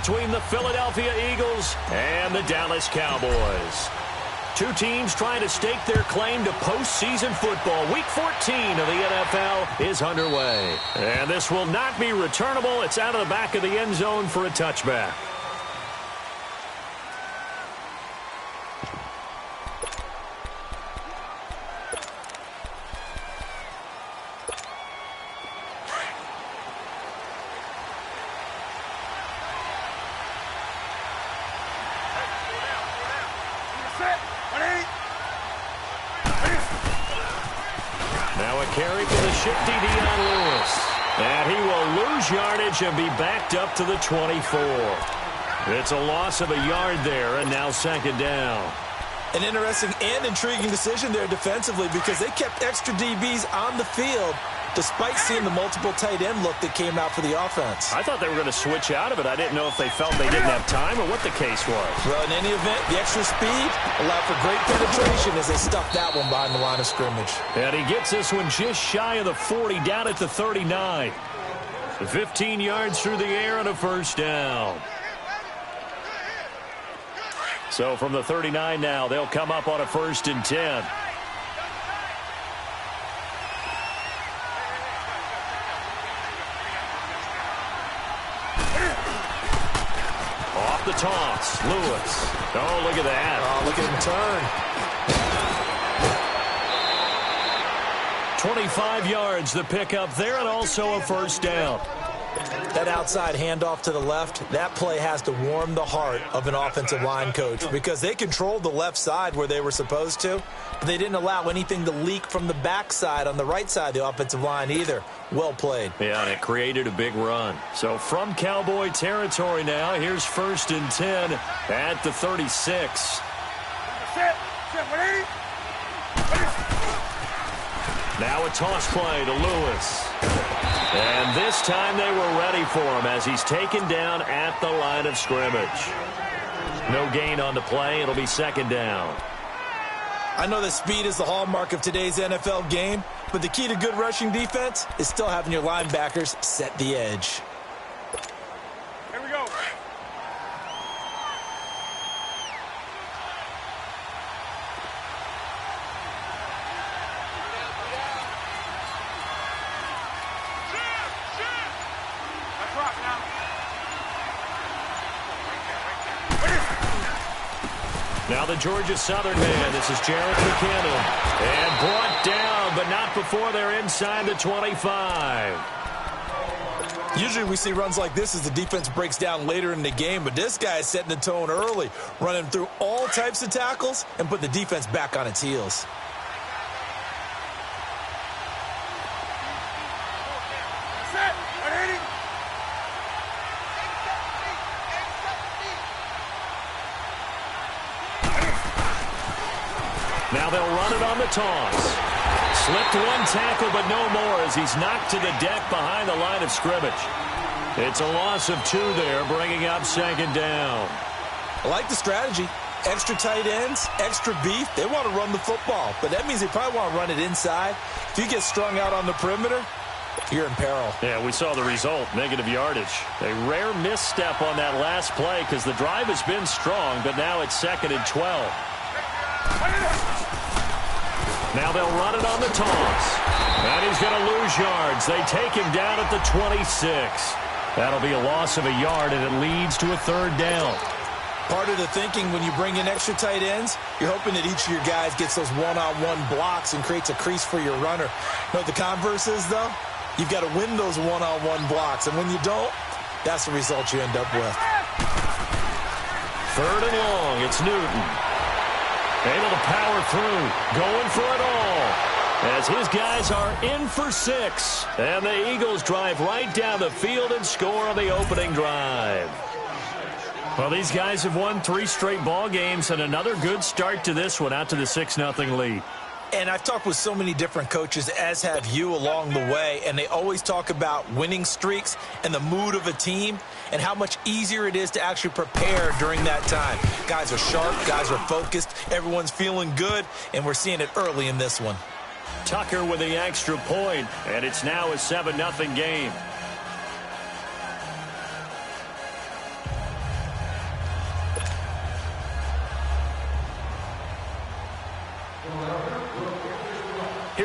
between the Philadelphia Eagles and the Dallas Cowboys. Two teams trying to stake their claim to postseason football. Week 14 of the NFL is underway. And this will not be returnable. It's out of the back of the end zone for a touchback. Now a carry for the shifty Dion Lewis. And he will lose yardage and be backed up to the 24. It's a loss of a yard there, and now second down. An interesting and intriguing decision there defensively because they kept extra DBs on the field despite seeing the multiple tight end look that came out for the offense. I thought they were going to switch out of it. I didn't know if they felt they didn't have time or what the case was. Well, in any event, the extra speed allowed for great penetration as they stuffed that one behind the line of scrimmage. And he gets this one just shy of the 40, down at the 39. 15 yards through the air and a first down. So from the 39 now, they'll come up on a 1st and 10. Off the toss, Lewis. Oh, look at that. Oh, look at him turn. 25 yards the pickup there, and also a first down. That outside handoff to the left, that play has to warm the heart of an offensive line coach because they controlled the left side where they were supposed to, but they didn't allow anything to leak from the backside on the right side of the offensive line either. Well played. Yeah, and it created a big run. So from Cowboy territory now, here's 1st and 10 at the 36. Now a toss play to Lewis. And this time they were ready for him as he's taken down at the line of scrimmage. No gain on the play. It'll be second down. I know that speed is the hallmark of today's NFL game, but the key to good rushing defense is still having your linebackers set the edge. Here we go. Now the Georgia Southern man. This is Jarrett McKinnon. And brought down, but not before they're inside the 25. Usually we see runs like this as the defense breaks down later in the game, but this guy is setting the tone early, running through all types of tackles and put the defense back on its heels. Now they'll run it on the toss. Slipped one tackle, but no more as he's knocked to the deck behind the line of scrimmage. It's a loss of 2 there, bringing up second down. I like the strategy. Extra tight ends, extra beef. They want to run the football, but that means they probably want to run it inside. If you get strung out on the perimeter, you're in peril. Yeah, we saw the result, negative yardage. A rare misstep on that last play because the drive has been strong, but now it's 2nd and 12. Now they'll run it on the toss. And he's going to lose yards. They take him down at the 26. That'll be a loss of a yard, and it leads to a 3rd down. Part of the thinking when you bring in extra tight ends, you're hoping that each of your guys gets those one-on-one blocks and creates a crease for your runner. You know what the converse is, though? You've got to win those one-on-one blocks, and when you don't, that's the result you end up with. 3rd and long. It's Newton. Able to power through, going for it all, as his guys are in for 6. And the Eagles drive right down the field and score on the opening drive. Well, these guys have won 3 straight ball games, and another good start to this one, out to the 6-0 lead. And I've talked with so many different coaches, as have you, along the way, and they always talk about winning streaks and the mood of a team and how much easier it is to actually prepare during that time. Guys are sharp, guys are focused, everyone's feeling good, and we're seeing it early in this one. Tucker with the extra point, and it's now a 7-0 game.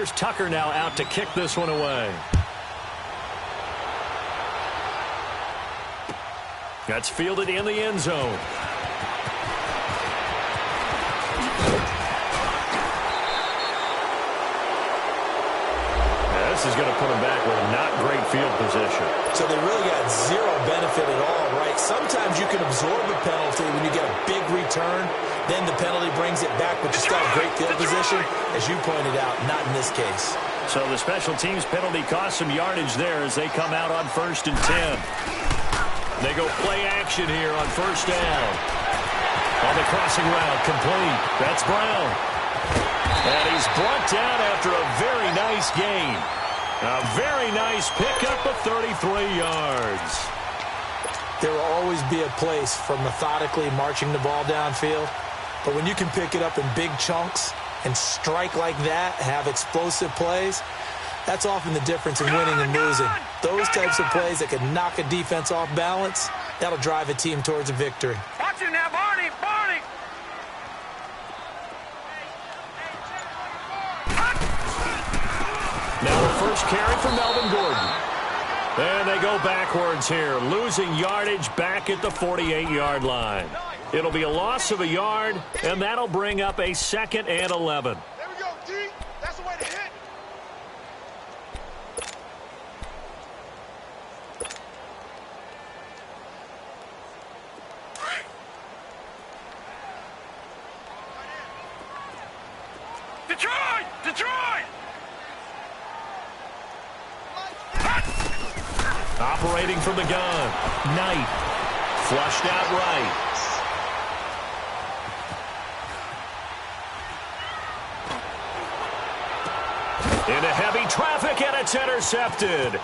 Here's Tucker now out to kick this one away. That's fielded in the end zone. This is going to put them back with a not great field position. So they really got zero benefit at all, right? Sometimes you can absorb a penalty when you get a big return. Then the penalty brings it back, but you still have great field position. As you pointed out, not in this case. So the special teams penalty cost some yardage there as they come out on 1st and 10. They go play action here on 1st down. On the crossing route, complete. That's Brown. And he's brought down after a very nice gain. A very nice pickup of 33 yards. There will always be a place for methodically marching the ball downfield. But when you can pick it up in big chunks and strike like that, have explosive plays, that's often the difference in winning and losing. Those types of plays that can knock a defense off balance, that'll drive a team towards a victory. Watch it now, Barney! Barney! Now the first carry for Melvin Gordon. And they go backwards here, losing yardage back at the 48-yard line. It'll be a loss of a yard, and that'll bring up a 2nd and 11. There we go, D. That's the way to hit. Detroit! Detroit! Operating from the gun, Knight. Flushed out right. Into heavy traffic, and it's intercepted.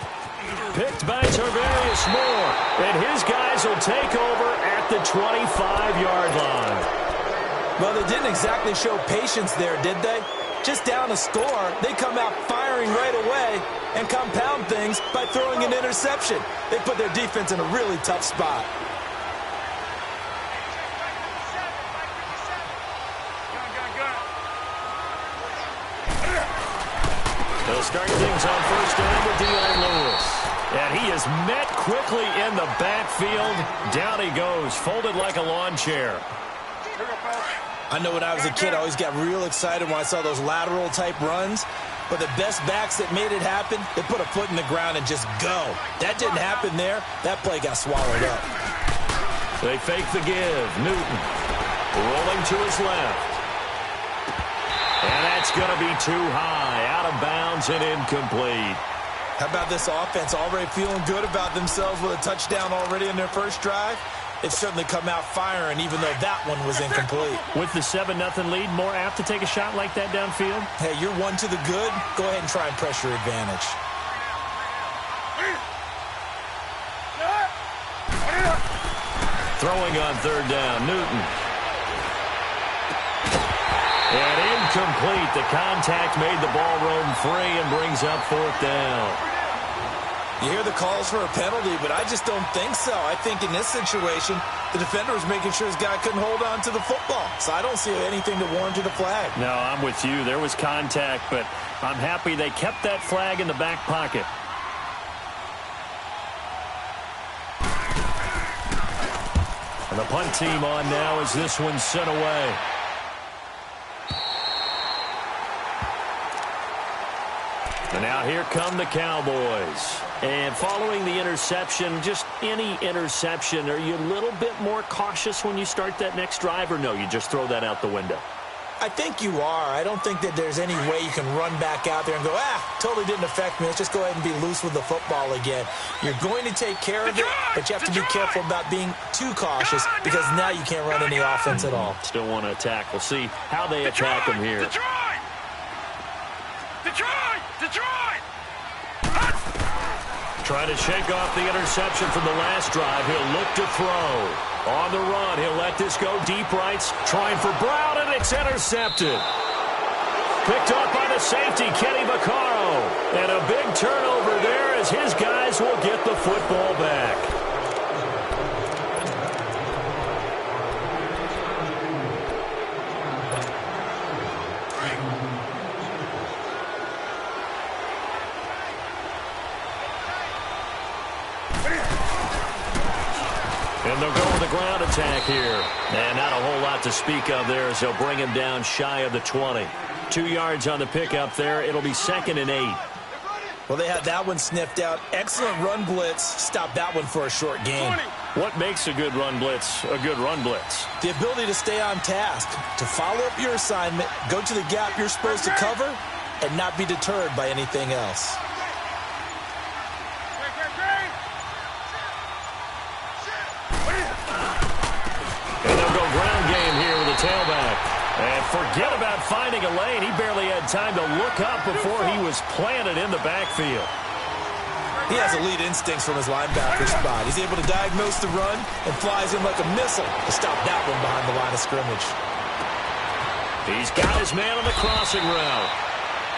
Picked by Tarvarius Moore, and his guys will take over at the 25-yard line. Well, they didn't exactly show patience there, did they? Just down a score, they come out firing right away and compound things by throwing an interception. They put their defense in a really tough spot. They'll start things on 1st down with Dion Lewis. And he is met quickly in the backfield. Down he goes, folded like a lawn chair. I know when I was a kid, I always got real excited when I saw those lateral-type runs. But the best backs that made it happen, they put a foot in the ground and just go. That didn't happen there. That play got swallowed up. They fake the give. Newton rolling to his left. And that's going to be too high, out of bounds and incomplete. How about this offense already feeling good about themselves with a touchdown already in their first drive? It's certainly come out firing, even though that one was incomplete. With the 7-0 lead, more apt to take a shot like that downfield? Hey, you're one to the good. Go ahead and try and pressure advantage. Throwing on 3rd down, Newton. And incomplete. The contact made the ball roam free and brings up 4th down. You hear the calls for a penalty, but I just don't think so. I think in this situation, the defender was making sure his guy couldn't hold on to the football. So I don't see anything to warrant the flag. No, I'm with you. There was contact, but I'm happy they kept that flag in the back pocket. And the punt team on now as this one's sent away. And now here come the Cowboys. And following the interception, just any interception, are you a little bit more cautious when you start that next drive, or no, you just throw that out the window? I think you are. I don't think that there's any way you can run back out there and go, totally didn't affect me. Let's just go ahead and be loose with the football again. You're going to take care of it, but you have to be careful about being too cautious because now you can't run any offense at all. Still want to attack. We'll see how they attack them here. Detroit! Detroit! Detroit! Trying to shake off the interception from the last drive. He'll look to throw. On the run, he'll let this go deep rights. Trying for Brown, and it's intercepted. Picked up by the safety, Kenny Vaccaro. And a big turnover there as his guys will get the football back. And they'll go with the ground attack here. And not a whole lot to speak of there as they'll bring him down shy of the 20. 2 yards on the pickup there. It'll be 2nd and 8. Well, they had that one sniffed out. Excellent run blitz. Stop that one for a short gain. What makes a good run blitz a good run blitz? The ability to stay on task, to follow up your assignment, go to the gap you're supposed to cover, and not be deterred by anything else. And they'll go ground game here with the tailback. And forget about finding a lane. He barely had time to look up before he was planted in the backfield. He has elite instincts from his linebacker spot. He's able to diagnose the run and flies in like a missile to stop that one behind the line of scrimmage. He's got his man on the crossing route.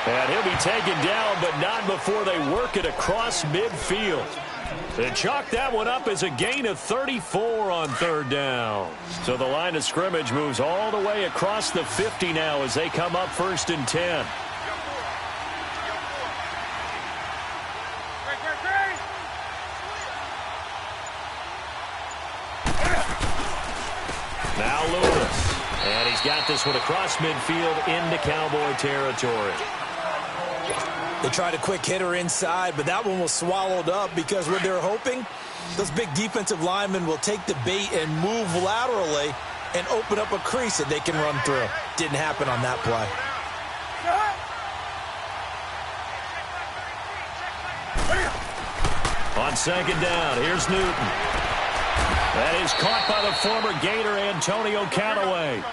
And he'll be taken down, but not before they work it across midfield. They chalk that one up as a gain of 34 on 3rd down. So the line of scrimmage moves all the way across the 50 now as they come up 1st and 10. Now Lewis. And he's got this one across midfield into Cowboy territory. They tried a quick hitter inside, but that one was swallowed up because what they're hoping, those big defensive linemen will take the bait and move laterally and open up a crease that they can run through. Didn't happen on that play. On 2nd down, here's Newton. That is caught by the former Gator Antonio Callaway.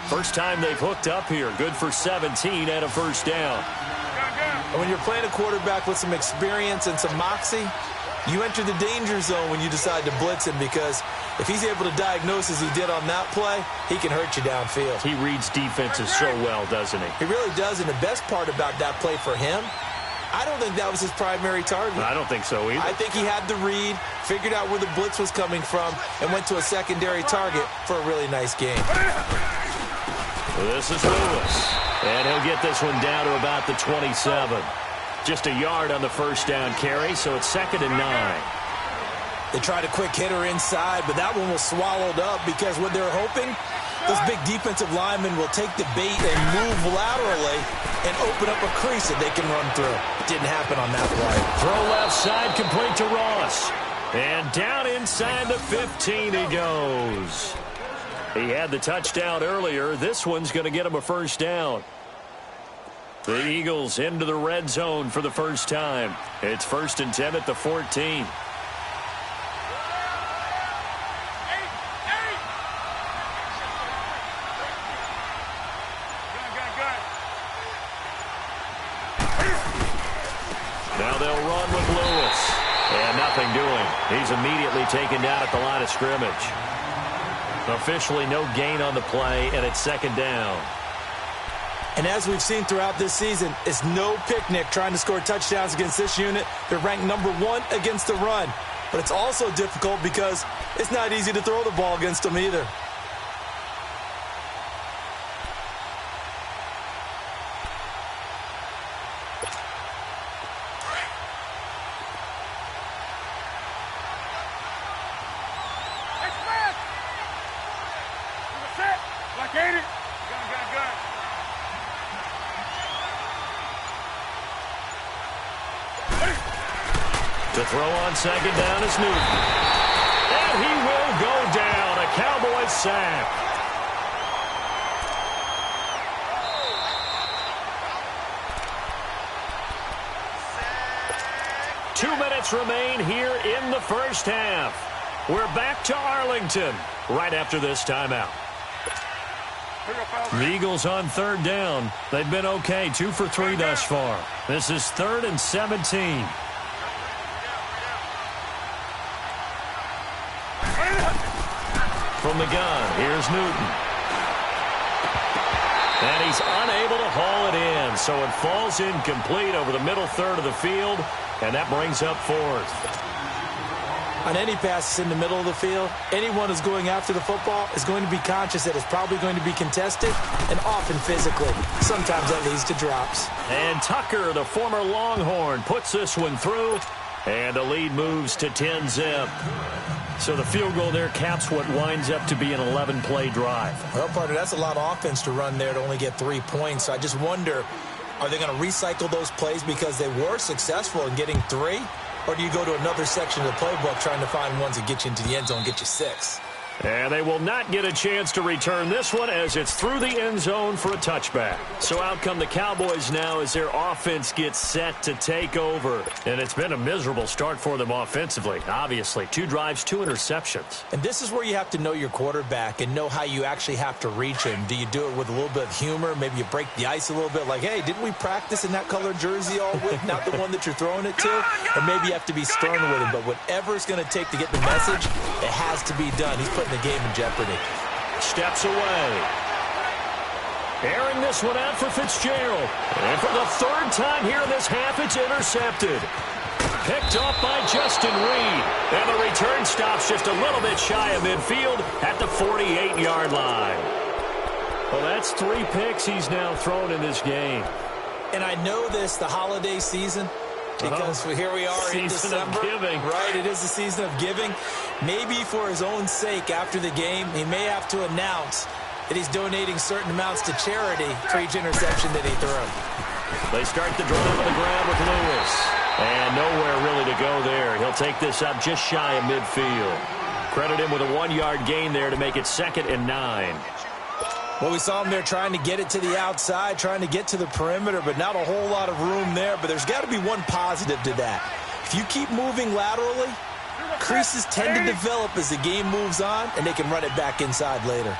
First time they've hooked up here. Good for 17 and a 1st down. And when you're playing a quarterback with some experience and some moxie, you enter the danger zone when you decide to blitz him, because if he's able to diagnose as he did on that play, he can hurt you downfield. He reads defenses so well, doesn't he? He really does, and the best part about that play for him, I don't think that was his primary target. I don't think so either. I think he had the read, figured out where the blitz was coming from, and went to a secondary target for a really nice game. This is Lewis. And he'll get this one down to about the 27. Just a yard on the 1st down carry, so it's 2nd and 9. They tried a quick hitter inside, but that one was swallowed up because what they're hoping, those big defensive linemen will take the bait and move laterally and open up a crease that they can run through. Didn't happen on that play. Throw left side, complete to Ross. And down inside the 15 he goes. He had the touchdown earlier. This one's going to get him a 1st down. The Eagles into the red zone for the first time. It's 1st and 10 at the 14. Now they'll run with Lewis. And nothing doing. He's immediately taken down at the line of scrimmage. Officially no gain on the play, and it's 2nd down. And as we've seen throughout this season, it's no picnic trying to score touchdowns against this unit. They're ranked #1 against the run. But it's also difficult because it's not easy to throw the ball against them either. To throw on 2nd down is Newton. And he will go down. A Cowboys sack. Two minutes remain here in the 1st half. We're back to Arlington right after this timeout. The Eagles on 3rd down. They've been okay, 2 for 3 thus far. This is 3rd and 17. From the gun, here's Newton. And he's unable to haul it in, so it falls incomplete over the middle third of the field, and that brings up 4th. On any passes in the middle of the field, anyone who's going after the football is going to be conscious that it's probably going to be contested, and often physically. Sometimes that leads to drops. And Tucker, the former Longhorn, puts this one through, And the lead moves to 10-zip. So the field goal there caps what winds up to be an 11-play drive. Well, partner, that's a lot of offense to run there to only get 3 points. So I just wonder, are they going to recycle those plays because they were successful in getting 3? Or do you go to another section of the playbook trying to find ones that get you into the end zone and get you 6? And they will not get a chance to return this one as it's through the end zone for a touchback. So out come the Cowboys now as their offense gets set to take over. And it's been a miserable start for them offensively, obviously. 2 drives, 2 interceptions. And this is where you have to know your quarterback and know how you actually have to reach him. Do you do it with a little bit of humor? Maybe you break the ice a little bit like, hey, didn't we practice in that colored jersey all week? Not the one that you're throwing it to? Or maybe you have to be stern with him. But whatever it's going to take to get the message, it has to be done. He's putting the game in jeopardy. Steps away. Airing this one out for Fitzgerald. And for the 3rd time here in this half, it's intercepted. Picked off by Justin Reed. And the return stops just a little bit shy of midfield at the 48-yard line. Well, that's 3 picks he's now thrown in this game. And I know this, the holiday season, because here we are in December. Season of giving. Right, it is the season of giving. Maybe for his own sake after the game, he may have to announce that he's donating certain amounts to charity for each interception that he threw. They start the drive on the ground with Lewis. And nowhere really to go there. He'll take this up just shy of midfield. Credit him with a 1-yard gain there to make it 2nd and 9. Well, we saw him there trying to get it to the outside, trying to get to the perimeter, but not a whole lot of room there. But there's got to be one positive to that. If you keep moving laterally, creases tend to develop as the game moves on, and they can run it back inside later.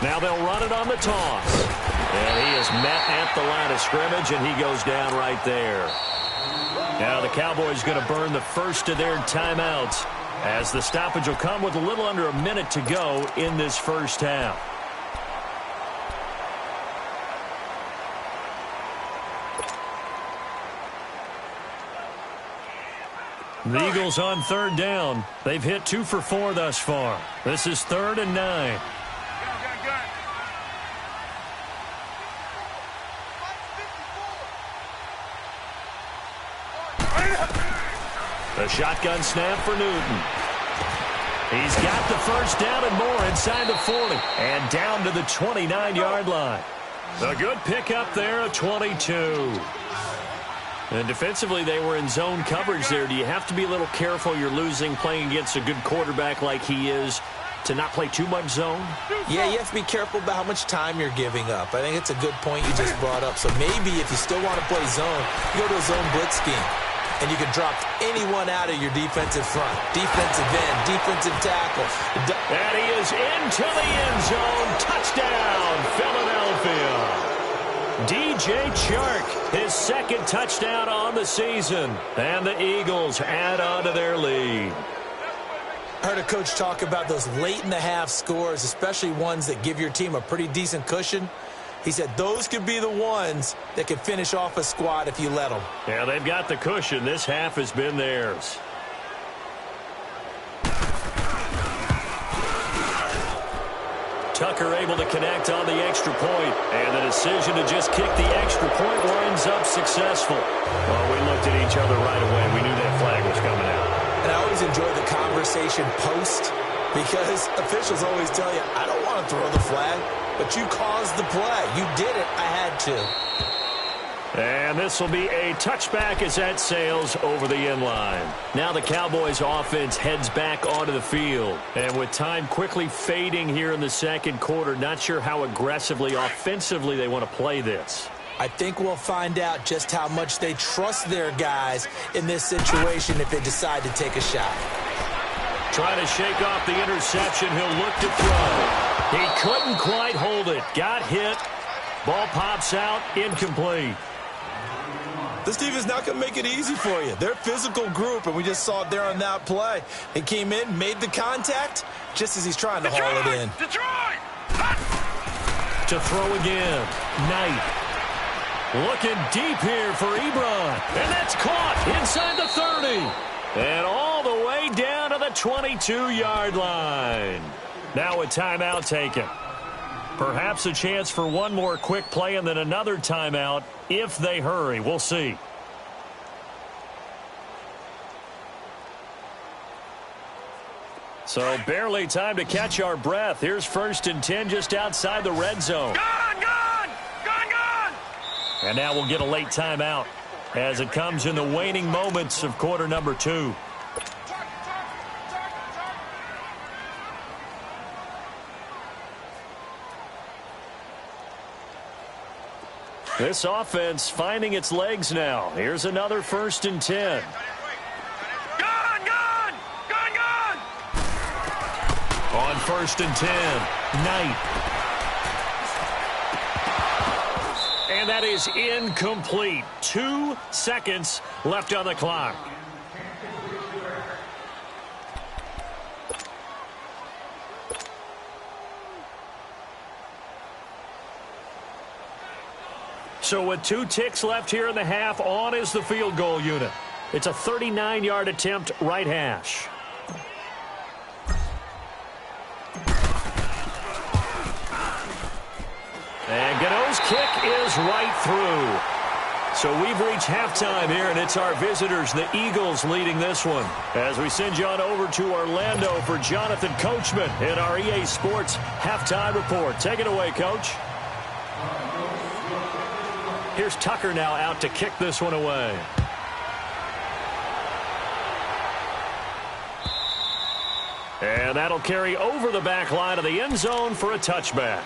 Now they'll run it on the toss. And he is met at the line of scrimmage, and he goes down right there. Now the Cowboys going to burn the first of their timeouts as the stoppage will come with a little under a minute to go in this first half. The Eagles on 3rd down. They've hit 2 for 4 thus far. This is 3rd and 9. The shotgun snap for Newton. He's got the first down and more inside the 40 and down to the 29-yard line. A good pickup there at 22. And defensively, they were in zone coverage there. Do you have to be a little careful you're losing playing against a good quarterback like he is to not play too much zone? Yeah, you have to be careful about how much time you're giving up. I think it's a good point you just brought up. So maybe if you still want to play zone, you go to a zone blitz scheme. And you can drop anyone out of your defensive front. Defensive end, defensive tackle. And he is into the end zone. Touchdown, Philadelphia. DJ Chark, his 2nd touchdown on the season. And the Eagles add on to their lead. I heard a coach talk about those late-in-the-half scores, especially ones that give your team a pretty decent cushion. He said those could be the ones that could finish off a squad if you let them. Yeah, they've got the cushion. This half has been theirs. Tucker able to connect on the extra point, and the decision to just kick the extra point winds up successful. Well, we looked at each other right away. We knew that flag was coming out. And I always enjoy the conversation post because officials always tell you, I don't want to throw the flag. But you caused the play. You did it. I had to. And this will be a touchback as that sails over the end line. Now the Cowboys offense heads back onto the field. And with time quickly fading here in the 2nd quarter, not sure how aggressively, offensively they want to play this. I think we'll find out just how much they trust their guys in this situation if they decide to take a shot. Trying to shake off the interception. He'll look to throw. He couldn't quite hold it. Got hit. Ball pops out. Incomplete. This team is not going to make it easy for you. They're a physical group, and we just saw it there on that play. He came in, made the contact, just as he's trying to haul it in. Detroit! To throw again. Knight. Looking deep here for Ebron. And that's caught inside the 30. And all the way down to the 22-yard line. Now a timeout taken. Perhaps a chance for one more quick play and then another timeout if they hurry. We'll see. So barely time to catch our breath. Here's 1st and 10 just outside the red zone. Gone, gone, gone, gone. And now we'll get a late timeout as it comes in the waning moments of quarter number 2. This offense finding its legs now. Here's another 1st and 10. Gone, gone, gone, gone. On 1st and 10, Knight. And that is incomplete. 2 seconds left on the clock. So with 2 ticks left here in the half, on is the field goal unit. It's a 39-yard attempt, right hash. And Gano's kick is right through. So we've reached halftime here, and it's our visitors, the Eagles, leading this one. As we send you on over to Orlando for Jonathan Coachman in our EA Sports Halftime Report. Take it away, Coach. Here's Tucker now out to kick this one away. And that'll carry over the back line of the end zone for a touchback.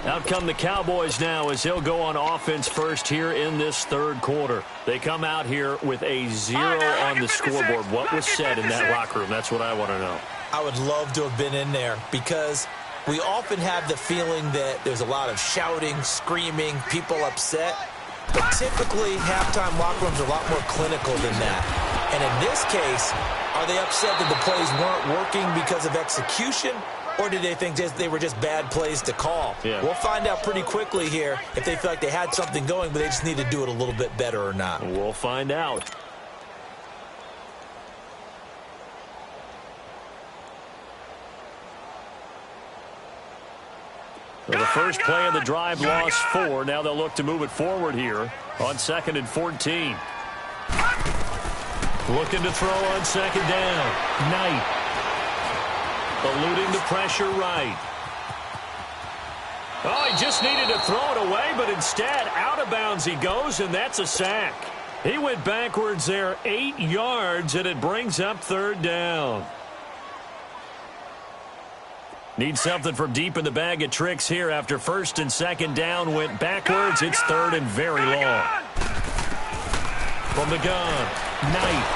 Out come the Cowboys now as he'll go on offense first here in this 3rd quarter. They come out here with a 0 on the scoreboard. What was said in that locker room? That's what I want to know. I would love to have been in there because we often have the feeling that there's a lot of shouting, screaming, people upset. But typically, halftime locker rooms are a lot more clinical than that. And in this case, are they upset that the plays weren't working because of execution? Or did they think they were just bad plays to call? Yeah. We'll find out pretty quickly here if they feel like they had something going, but they just need to do it a little bit better or not. We'll find out. So the first play of the drive lost 4. Now they'll look to move it forward here on 2nd and 14. Looking to throw on 2nd down. Knight. Eluding the pressure right. Oh, he just needed to throw it away, but instead, out of bounds he goes, and that's a sack. He went backwards there 8 yards, and it brings up 3rd down. Need something from deep in the bag of tricks here after 1st and 2nd down went backwards. It's 3rd and very long. From the gun, Knight.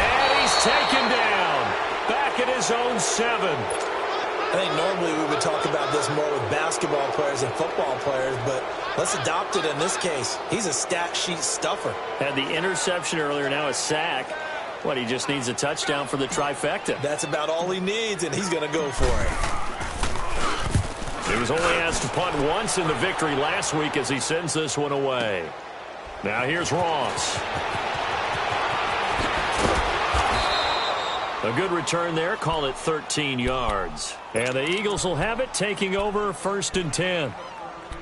And he's taken down. Back at his own 7. I think normally we would talk about this more with basketball players and football players, but let's adopt it in this case. He's a stat sheet stuffer. Had the interception earlier, now a sack. What, he just needs a touchdown for the trifecta. That's about all he needs, and he's going to go for it. He was only asked to punt once in the victory last week as he sends this one away. Now here's Ross. A good return there. Call it 13 yards. And the Eagles will have it, taking over 1st and 10.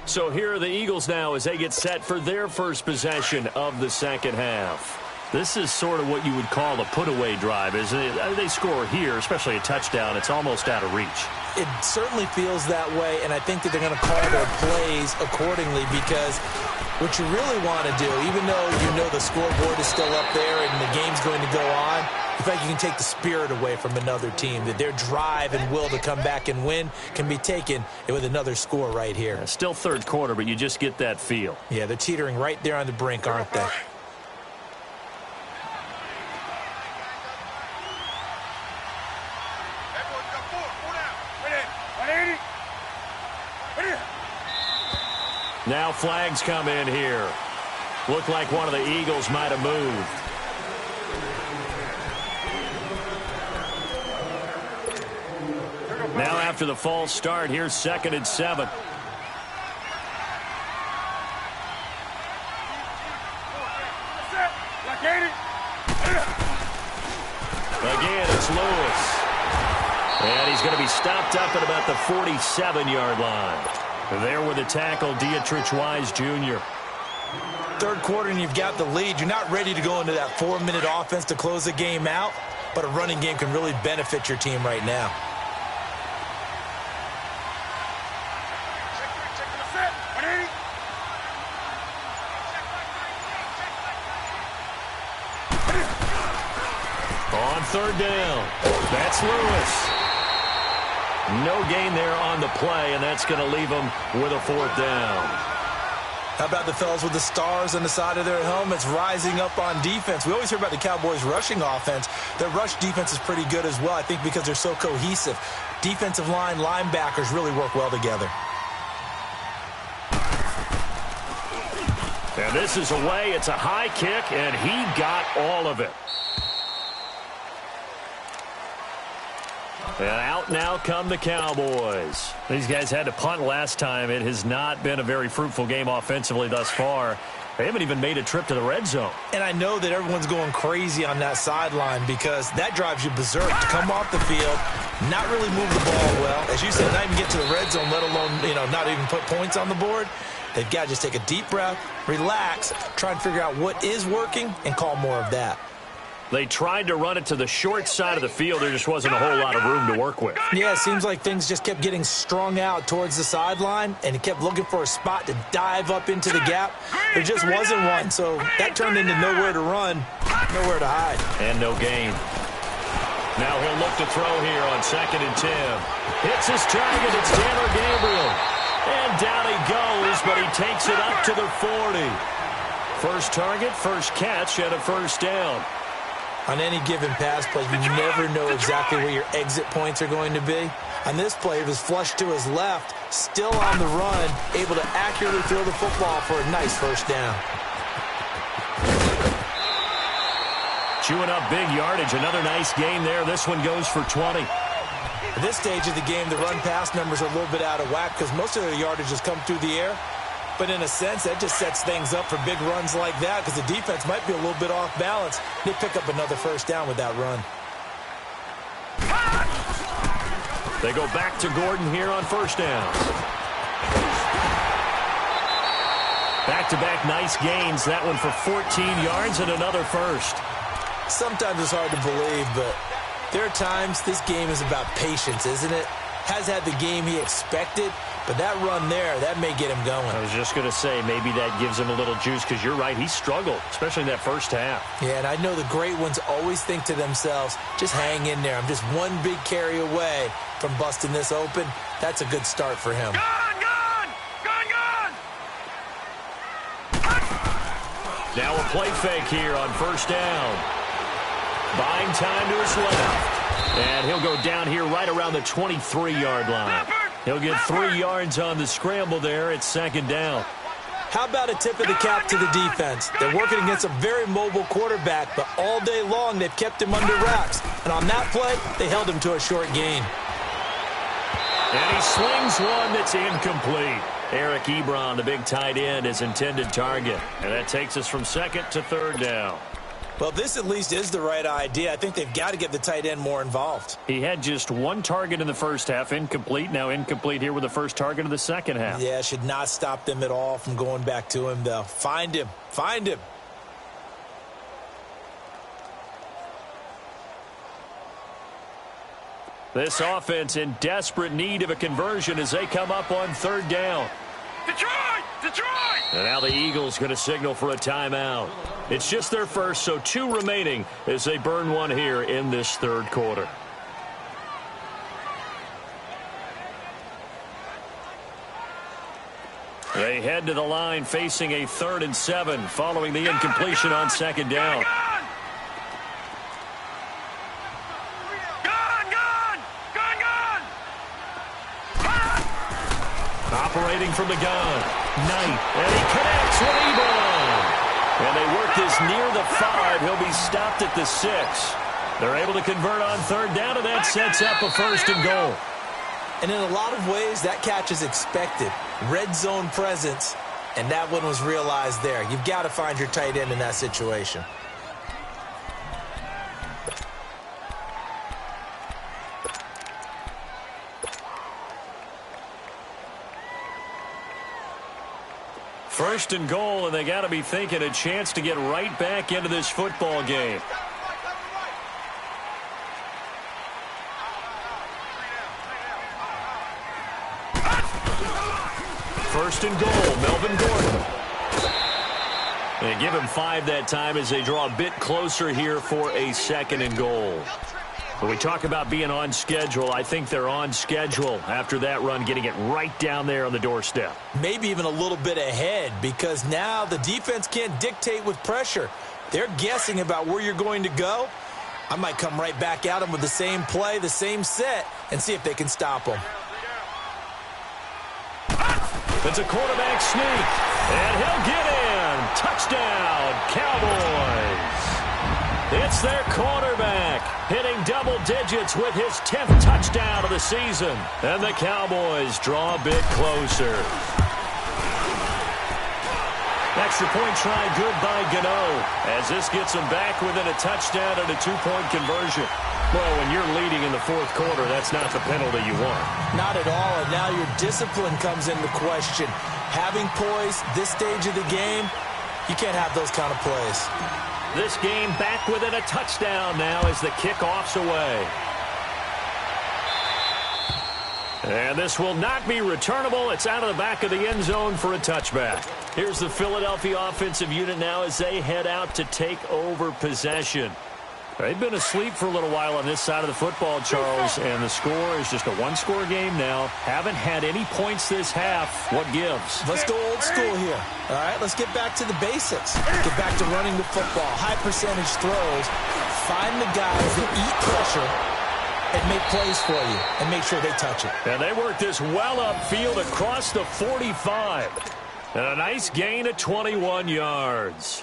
So here are the Eagles now as they get set for their first possession of the 2nd half. This is sort of what you would call a put-away drive, isn't it? They score here, especially a touchdown. It's almost out of reach. It certainly feels that way, and I think that they're going to call their plays accordingly because what you really want to do, even though you know the scoreboard is still up there and the game's going to go on, in fact, you can take the spirit away from another team, that their drive and will to come back and win can be taken with another score right here. Yeah, still 3rd quarter, but you just get that feel. Yeah, they're teetering right there on the brink, aren't they? Now flags come in here. Looked like one of the Eagles might have moved. Now after the false start, here's 2nd and 7. he's going to be stopped up at about the 47-yard line. There with the tackle, Wise Jr. Third quarter and you've got the lead. You're not ready to go into that 4-minute offense to close the game out, but a running game can really benefit your team right now. On third down, that's Lewis. No gain there on the play, and that's going to leave him with a fourth down. How about the fellas with the stars on the side of their helmets rising up on defense? We always hear about the Cowboys' rushing offense. Their rush defense is pretty good as well, I think, because they're so cohesive. Defensive line, linebackers really work well together. And this is away. It's a high kick, and he got all of it. And out now come the Cowboys. These guys had to punt last time. It has not been a very fruitful game offensively thus far. They haven't even made a trip to the red zone. And I know that everyone's going crazy on that sideline because that drives you berserk to come off the field, not really move the ball well. As you said, not even get to the red zone, let alone, not even put points on the board. They've got to just take a deep breath, relax, try and figure out what is working, and call more of that. They tried to run it to the short side of the field. There just wasn't a whole lot of room to work with. Yeah, it seems like things just kept getting strung out towards the sideline, and he kept looking for a spot to dive up into the gap. There just wasn't one, so that turned into nowhere to run, nowhere to hide. And no gain. Now he'll look to throw here on 2nd and 10. Hits his target. It's Taylor Gabriel. And down he goes, but he takes it up to the 40. First target, first catch, and a first down. On any given pass play, you never know exactly where your exit points are going to be. On this play, it was flushed to his left, still on the run, able to accurately throw the football for a nice first down. Chewing up big yardage. Another nice gain there. This one goes for 20. At this stage of the game, the run-pass numbers are a little bit out of whack because most of their yardage has come through the air. But in a sense, that just sets things up for big runs like that because the defense might be a little bit off balance. They pick up another first down with that run. They go back to Gordon here on first down. Back-to-back nice gains. That one for 14 yards and another first. Sometimes it's hard to believe, but there are times this game is about patience, isn't it? Has had the game he expected, but that run there, that may get him going. I was just going to say, maybe that gives him a little juice because you're right, he struggled, especially in that first half. Yeah, and I know the great ones always think to themselves, just hang in there. I'm just one big carry away from busting this open. That's a good start for him. Now a play fake here on first down. Buying time to his left. And he'll go down here right around the 23-yard line. He'll get 3 yards on the scramble there. It's 2nd down. How about a tip of the cap to the defense? They're working against a very mobile quarterback, but all day long they've kept him under wraps. And on that play, they held him to a short gain. And he slings one that's incomplete. Eric Ebron, the big tight end, his intended target. And that takes us from 2nd to 3rd down. Well, this at least is the right idea. I think they've got to get the tight end more involved. He had just 1 target in the first half, incomplete. Now incomplete here with the first target of the second half. Yeah, should not stop them at all from going back to him, though. Find him. Find him. This offense in desperate need of a conversion as they come up on 3rd down. Detroit! Detroit! And now the Eagles going to signal for a timeout. It's just their first, so 2 remaining as they burn one here in this 3rd quarter. They head to the line facing a 3rd and 7 following the incompletion on 2nd down. Operating from the gun, Knight, and he connects with Ebron. And they work this near the 5. He'll be stopped at the 6. They're able to convert on 3rd down, and that sets up a 1st and goal. And in a lot of ways, that catch is expected. Red zone presence, and that one was realized there. You've got to find your tight end in that situation. First and goal, and they got to be thinking a chance to get right back into this football game. First and goal, Melvin Gordon. They give him 5 that time as they draw a bit closer here for a second and goal. When we talk about being on schedule, I think they're on schedule after that run, getting it right down there on the doorstep. Maybe even a little bit ahead, because now the defense can't dictate with pressure. They're guessing about where you're going to go. I might come right back at them with the same play, the same set, and see if they can stop them. It's a quarterback sneak, and he'll get in. Touchdown, Cowboys. It's their quarterback hitting double digits with his 10th touchdown of the season. And the Cowboys draw a bit closer. Extra point try good by Gano, as this gets them back within a touchdown and a 2-point conversion. Well, when you're leading in the fourth quarter, that's not the penalty you want. Not at all, and now your discipline comes into question. Having poise this stage of the game, you can't have those kind of plays. This game back within a touchdown now as the kickoff's away. And this will not be returnable. It's out of the back of the end zone for a touchback. Here's the Philadelphia offensive unit now as they head out to take over possession. They've been asleep for a little while on this side of the football, Charles, and the score is just a one-score game now. Haven't had any points this half. What gives? Let's go old school here. All right, let's get back to the basics. Get back to running the football, high percentage throws. Find the guys that eat pressure and make plays for you and make sure they touch it. And they work this well upfield across the 45. And a nice gain of 21 yards.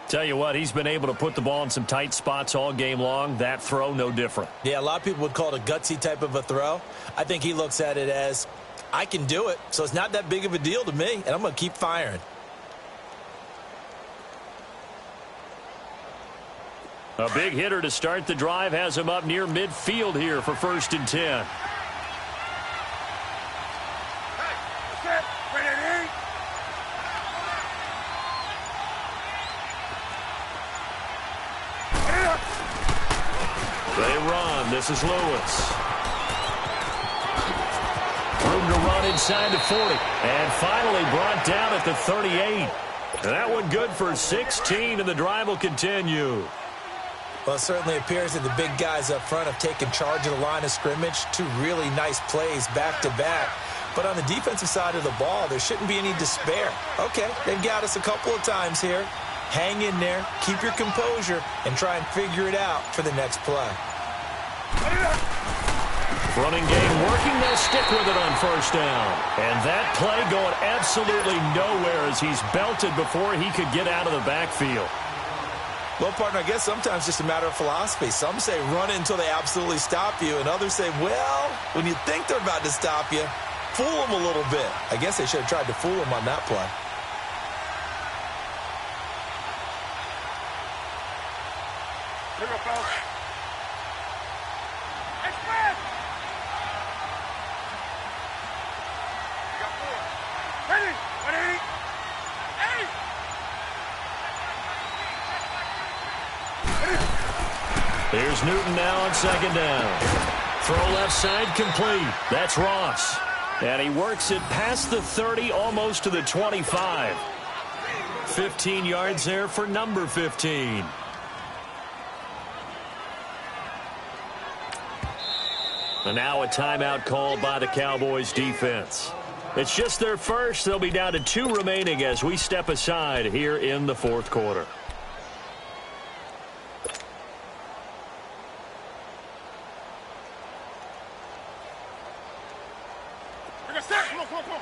Tell you what, he's been able to put the ball in some tight spots all game long. That throw, no different. Yeah, a lot of people would call it a gutsy type of a throw. I think he looks at it as, I can do it, so it's not that big of a deal to me, and I'm going to keep firing. A big hitter to start the drive has him up near midfield here for 1st and 10. They run. This is Lewis. Room to run inside the 40. And finally brought down at the 38. And that one good for 16, and the drive will continue. Well, it certainly appears that the big guys up front have taken charge of the line of scrimmage. 2 really nice plays back-to-back. But on the defensive side of the ball, there shouldn't be any despair. Okay, they've got us a couple of times here. Hang in there, keep your composure, and try and figure it out for the next play. Running game working. They'll stick with it on 1st down. And that play going absolutely nowhere as he's belted before he could get out of the backfield. Well, partner, I guess sometimes it's just a matter of philosophy. Some say run it until they absolutely stop you, and others say, well, when you think they're about to stop you, fool them a little bit. I guess they should have tried to fool them on that play. Here we go, fellas. Hey, Fred! We got 4. Ready? Ready? Hey! Here's Newton now on 2nd down. Throw left side complete. That's Ross. And he works it past the 30, almost to the 25. 15 yards there for number 15. And now a timeout called by the Cowboys defense. It's just their first. They'll be down to 2 remaining as we step aside here in the 4th quarter. Come on.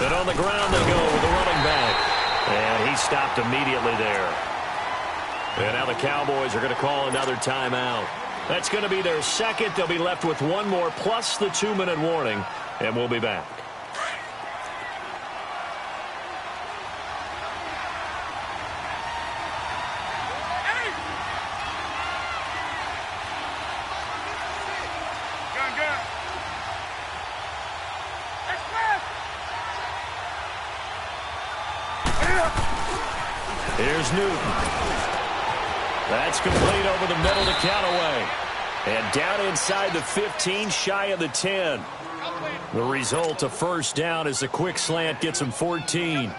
And on the ground they go with the running back. And he stopped immediately there. And now the Cowboys are going to call another timeout. That's going to be their second. They'll be left with 1 more plus the 2-minute warning. And we'll be back. Newton. That's complete over the middle to Callaway. And down inside the 15, shy of the 10. The result, a first down as the quick slant gets him 14.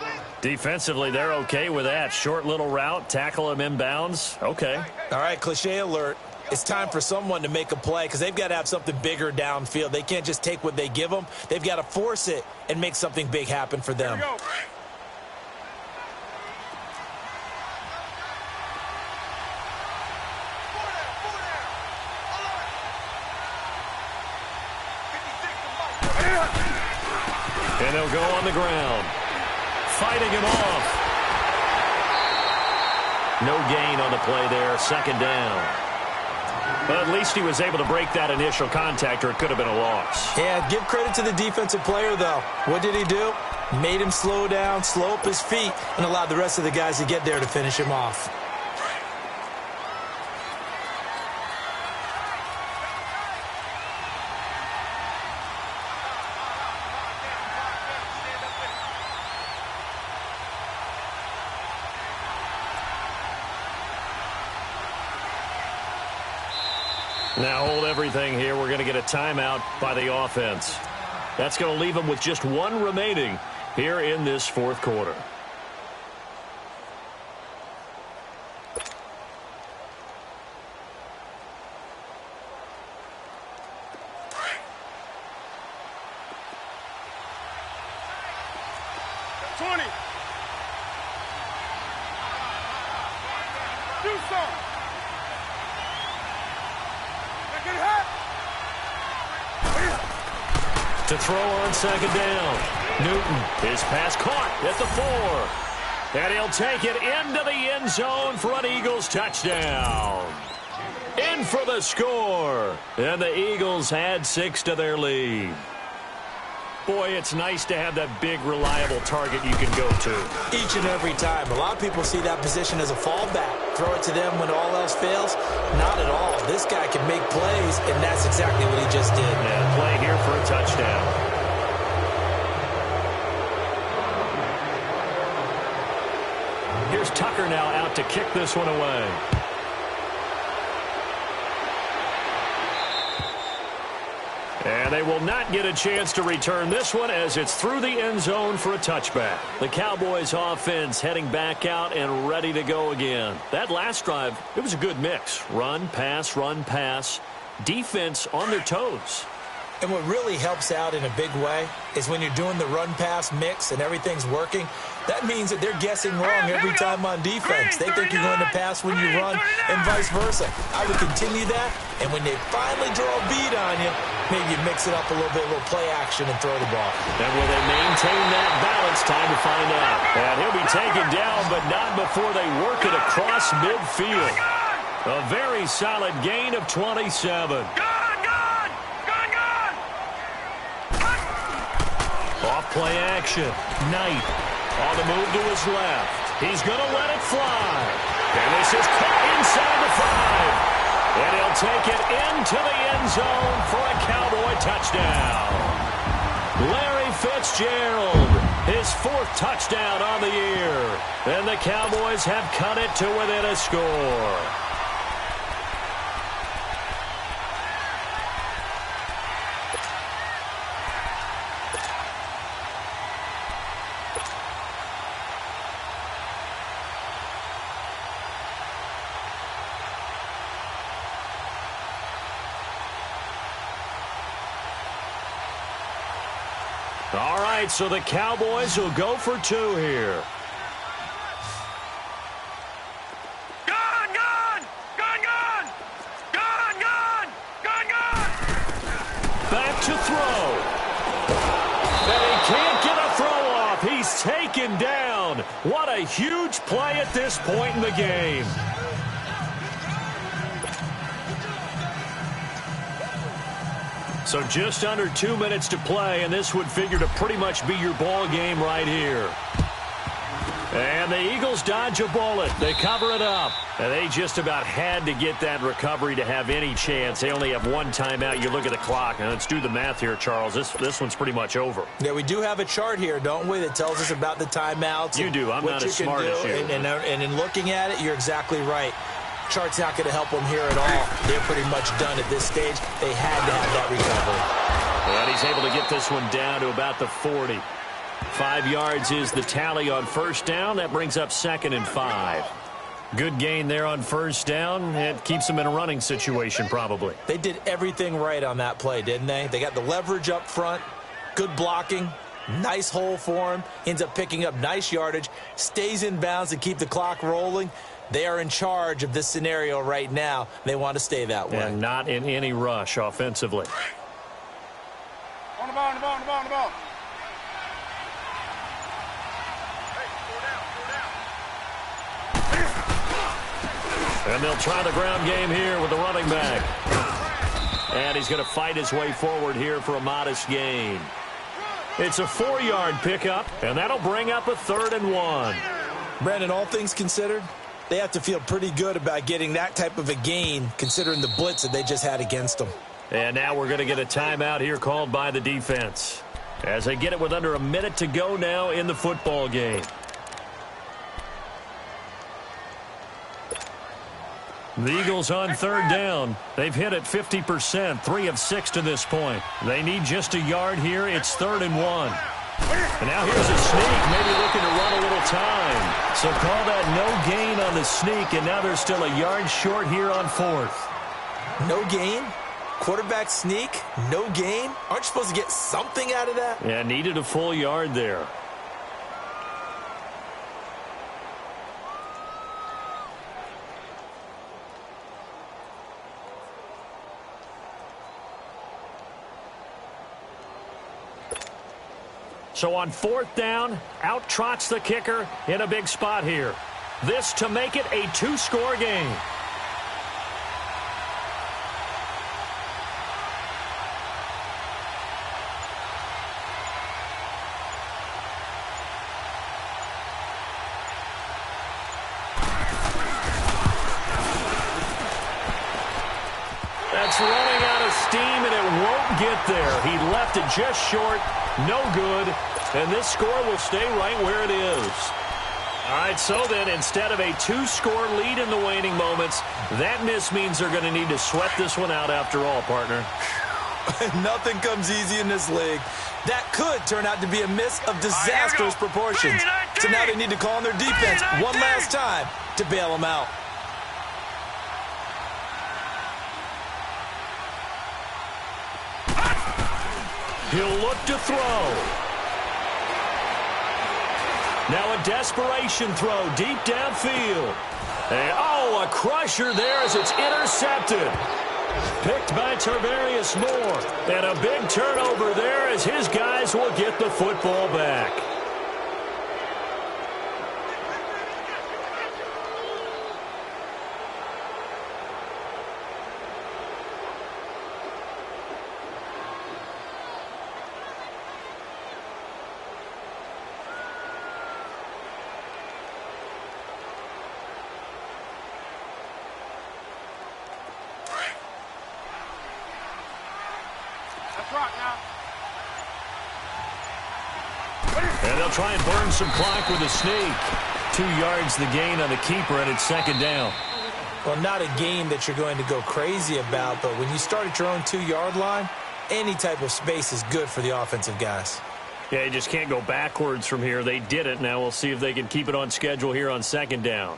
Defensively, they're okay with that. Short little route, tackle him inbounds. Okay. All right, cliche alert. It's time for someone to make a play because they've got to have something bigger downfield. They can't just take what they give them. They've got to force it and make something big happen for them. Here we go. And they'll go on the ground. Fighting him off. No gain on the play there. Second down. But at least he was able to break that initial contact, or it could have been a loss. Yeah, give credit to the defensive player, though. What did he do? Made him slow down, slow up his feet, and allowed the rest of the guys to get there to finish him off. Now hold everything here. We're going to get a timeout by the offense. That's going to leave them with just one remaining here in this fourth quarter. To throw on second down. Newton, his pass caught at the 4. And he'll take it into the end zone for an Eagles touchdown. In for the score. And the Eagles add 6 to their lead. Boy, it's nice to have that big, reliable target you can go to. Each and every time. A lot of people see that position as a fallback. Throw it to them when all else fails. Not at all. This guy can make plays, and that's exactly what he just did. And play here for a touchdown. Here's Tucker now out to kick this one away. And they will not get a chance to return this one as it's through the end zone for a touchback. The Cowboys offense heading back out and ready to go again. That last drive, it was a good mix. Run, pass, defense on their toes. And what really helps out in a big way is when you're doing the run-pass mix and everything's working, that means that they're guessing wrong every time on defense. They think you're going to pass when you run and vice versa. I would continue that, and when they finally draw a bead on you, maybe you mix it up a little bit, a little play action, and throw the ball. And will they maintain that balance? Time to find out. And he'll be taken down, but not before they work it across midfield. A very solid gain of 27. Off-play action. Knight on the move to his left. He's going to let it fly. And this is caught inside the 5. And he'll take it into the end zone for a Cowboy touchdown. Larry Fitzgerald, his 4th touchdown on the year. And the Cowboys have cut it to within a score. All right, so the Cowboys will go for 2 here. Back to throw. And he can't get a throw off. He's taken down. What a huge play at this point in the game. So just under 2 minutes to play, and this would figure to pretty much be your ball game right here. And the Eagles dodge a bullet. They cover it up. And they just about had to get that recovery to have any chance. They only have one timeout. You look at the clock. And let's do the math here, Charles. This one's pretty much over. Yeah, we do have a chart here, don't we, that tells us about the timeouts. You do. I'm not as smart as you. And in looking at it, you're exactly right. Chart's not going to help them here at all. They're pretty much done at this stage. They had to have that recovery. And he's able to get this one down to about the 40. 5 yards is the tally on first down. That brings up 2nd and 5. Good gain there on first down. It keeps them in a running situation probably. They did everything right on that play, didn't they? They got the leverage up front, good blocking, nice hole for him, ends up picking up nice yardage, stays in bounds to keep the clock rolling. They are in charge of this scenario right now. They want to stay that way. And not in any rush offensively. On the ball, on the ball, on the ball, on the ball. And they'll try the ground game here with the running back. And he's going to fight his way forward here for a modest gain. It's a 4-yard pickup, and that'll bring up a 3rd and 1. Brandon, all things considered, they have to feel pretty good about getting that type of a gain, considering the blitz that they just had against them. And now we're going to get a timeout here called by the defense, as they get it with under a minute to go now in the football game. The Eagles on 3rd down. They've hit it 50%, 3 of 6 to this point. They need just a yard here. It's 3rd and 1. And now here's a sneak, maybe looking to run a little time. So call that no gain on the sneak, and now they're still a yard short here on 4th. No gain? Quarterback sneak? No gain? Aren't you supposed to get something out of that? Yeah, needed a full yard there. So on 4th down, out trots the kicker in a big spot here. This to make it a 2-score game. That's running out of steam, and it won't get there. He left it just short. No good. And this score will stay right where it is. All right, so then instead of a 2-score lead in the waning moments, that miss means they're going to need to sweat this one out after all, partner. Nothing comes easy in this league. That could turn out to be a miss of disastrous proportions. So now they need to call on their defense one last time to bail them out. He'll look to throw. Now a desperation throw deep downfield. And, a crusher there as it's intercepted. Picked by Tarvarius Moore. And a big turnover there as his guys will get the football back. And they'll try and burn some clock with a sneak. 2 yards the gain on the keeper, and it's 2nd down. Well, not a game that you're going to go crazy about, but when you start at your own 2-yard line, any type of space is good for the offensive guys. Yeah, you just can't go backwards from here. They did it. Now we'll see if they can keep it on schedule here on 2nd down.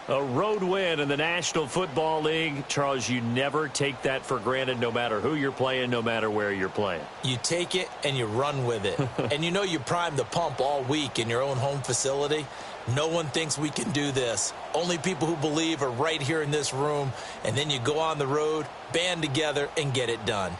A road win in the National Football League. Charles, you never take that for granted no matter who you're playing, no matter where you're playing. You take it and you run with it. And you know you primed the pump all week in your own home facility. No one thinks we can do this. Only people who believe are right here in this room. And then you go on the road, band together, and get it done.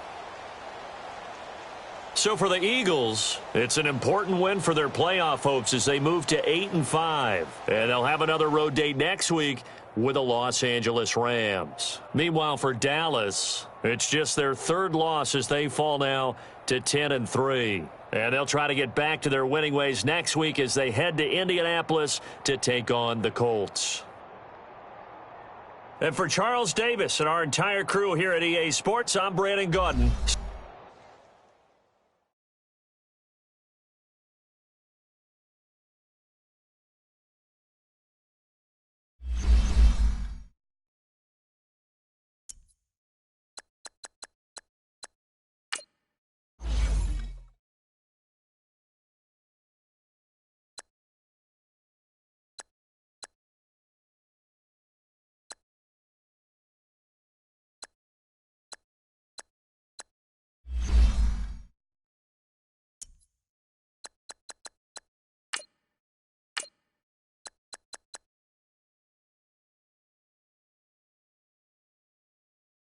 So for the Eagles, it's an important win for their playoff hopes as they move to 8-5. And they'll have another road date next week with the Los Angeles Rams. Meanwhile, for Dallas, it's just their third loss as they fall now to 10-3. And they'll try to get back to their winning ways next week as they head to Indianapolis to take on the Colts. And for Charles Davis and our entire crew here at EA Sports, I'm Brandon Gaudin.